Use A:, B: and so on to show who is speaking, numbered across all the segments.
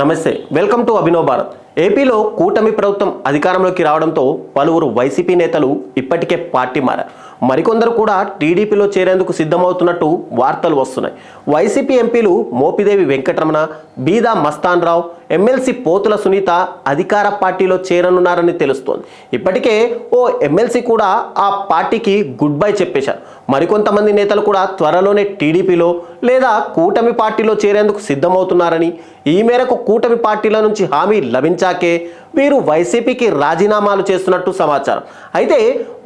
A: నమస్తే, welcome to Abhinav Bharat. ఏపీలో కూటమి ప్రభుత్వం అధికారంలోకి రావడంతో పలువురు వైసీపీ నేతలు ఇప్పటికే పార్టీ మారారు. మరికొందరు కూడా టీడీపీలో చేరేందుకు సిద్ధమవుతున్నట్టు వార్తలు వస్తున్నాయి. వైసీపీ ఎంపీలు మోపిదేవి వెంకటరమణ, బీదా మస్తాన్ రావు, ఎమ్మెల్సీ పోతుల సునీత అధికార పార్టీలో చేరనున్నారని తెలుస్తోంది. ఇప్పటికే ఓ ఎమ్మెల్సీ కూడా ఆ పార్టీకి గుడ్ బై చెప్పేశారు. మరికొంతమంది నేతలు కూడా త్వరలోనే టీడీపీలో లేదా కూటమి పార్టీలో చేరేందుకు సిద్ధమవుతున్నారని, ఈ మేరకు కూటమి పార్టీల నుంచి హామీ లభించాకే వీరు వైసీపీకి రాజీనామాలు చేస్తున్నట్టు సమాచారం. అయితే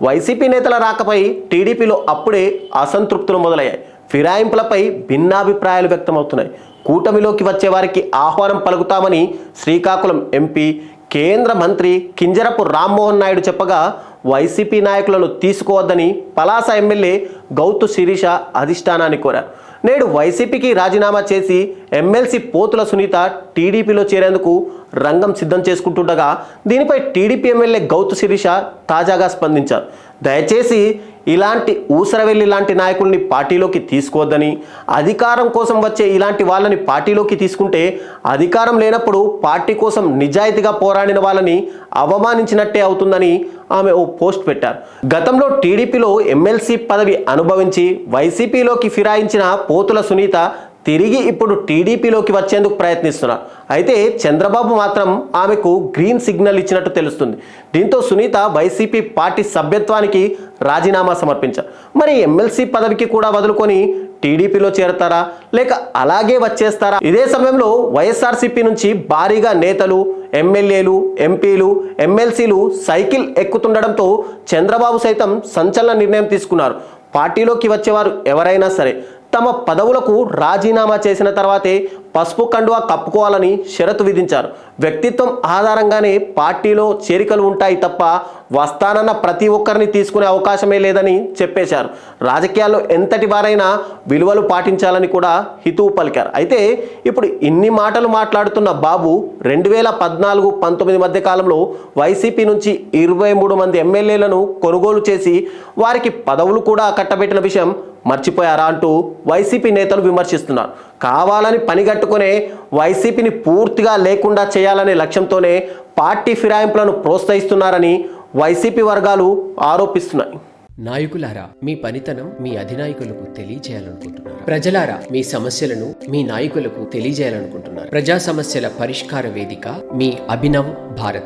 A: వైసీపీ నేతల రాకపై టీడీపీలో అప్పుడే అసంతృప్తులు మొదలయ్యాయి. ఫిరాయింపులపై భిన్నాభిప్రాయాలు వ్యక్తమవుతున్నాయి. కూటమిలోకి వచ్చే వారికి ఆహ్వానం పలుకుతామని శ్రీకాకుళం ఎంపీ, కేంద్ర మంత్రి కింజరపు రామ్మోహన్ నాయుడు చెప్పగా, వైసీపీ నాయకులను తీసుకోవద్దని పలాస ఎమ్మెల్యే గౌతు శిరీష అధిష్టానాన్ని కోరారు. నేడు వైసీపీకి రాజీనామా చేసి ఎమ్మెల్సీ పోతుల సునీత టీడీపీలో చేరేందుకు రంగం సిద్ధం చేసుకుంటుండగా, దీనిపై టీడీపీ ఎమ్మెల్యే గౌతు శిరీష తాజాగా స్పందించారు. దయచేసి ఇలాంటి ఊసరవెల్లి లాంటి నాయకుల్ని పార్టీలోకి తీసుకోవద్దని, అధికారం కోసం వచ్చే ఇలాంటి వాళ్ళని పార్టీలోకి తీసుకుంటే అధికారం లేనప్పుడు పార్టీ కోసం నిజాయితీగా పోరాడిన వాళ్ళని అవమానించినట్టే అవుతుందని ఆమె ఓ పోస్ట్ పెట్టారు. గతంలో టీడీపీలో ఎమ్మెల్సీ పదవి అనుభవించి వైసీపీలోకి ఫిరాయించిన పోతుల సునీత తిరిగి ఇప్పుడు టీడీపీలోకి వచ్చేందుకు ప్రయత్నిస్తున్నారు. అయితే చంద్రబాబు మాత్రం ఆమెకు గ్రీన్ సిగ్నల్ ఇచ్చినట్టు తెలుస్తుంది. దీంతో సునీత వైసీపీ పార్టీ సభ్యత్వానికి రాజీనామా సమర్పించారు. మరి ఎమ్మెల్సీ పదవికి కూడా వదులుకొని టీడీపీలో చేరతారా, లేక అలాగే వచ్చేస్తారా? ఇదే సమయంలో వైఎస్ఆర్సీపీ నుంచి భారీగా నేతలు, ఎమ్మెల్యేలు, ఎంపీలు, ఎమ్మెల్సీలు సైకిల్ ఎక్కుతుండడంతో చంద్రబాబు సైతం సంచలన నిర్ణయం తీసుకున్నారు. పార్టీలోకి వచ్చేవారు ఎవరైనా సరే తమ పదవులకు రాజీనామా చేసిన తర్వాతే పసుపు కండువా కప్పుకోవాలని షరతు విధించారు. వ్యక్తిత్వం ఆధారంగానే పార్టీలో చేరికలు ఉంటాయి తప్ప వస్తానన్న ప్రతి ఒక్కరిని తీసుకునే అవకాశమే లేదని చెప్పేశారు. రాజకీయాల్లో ఎంతటి వారైనా విలువలు పాటించాలని కూడా హితవు పలికారు. అయితే ఇప్పుడు ఇన్ని మాటలు మాట్లాడుతున్న బాబు 2014-19 మధ్య కాలంలో వైసీపీ నుంచి 23 మంది ఎమ్మెల్యేలను కొనుగోలు చేసి వారికి పదవులు కూడా కట్టబెట్టిన విషయం మర్చిపోయారా అంటూ వైసీపీ నేతలు విమర్శిస్తున్నారు. కావాలని పనిగట్టుకునే వైసీపీని పూర్తిగా లేకుండా చేయాలనే లక్ష్యంతోనే పార్టీ ఫిరాయింపులను ప్రోత్సహిస్తున్నారని వైసీపీ వర్గాలు ఆరోపిస్తున్నాయి.
B: నాయకులారా, మీ పనితనం మీ అధినాయకులకు తెలియజేయాలనుకుంటున్నారు. ప్రజలారా, మీ సమస్యలను మీ నాయకులకు తెలియజేయాలనుకుంటున్నారు. ప్రజా సమస్యల పరిష్కార వేదిక మీ అభినవ్ భారత్.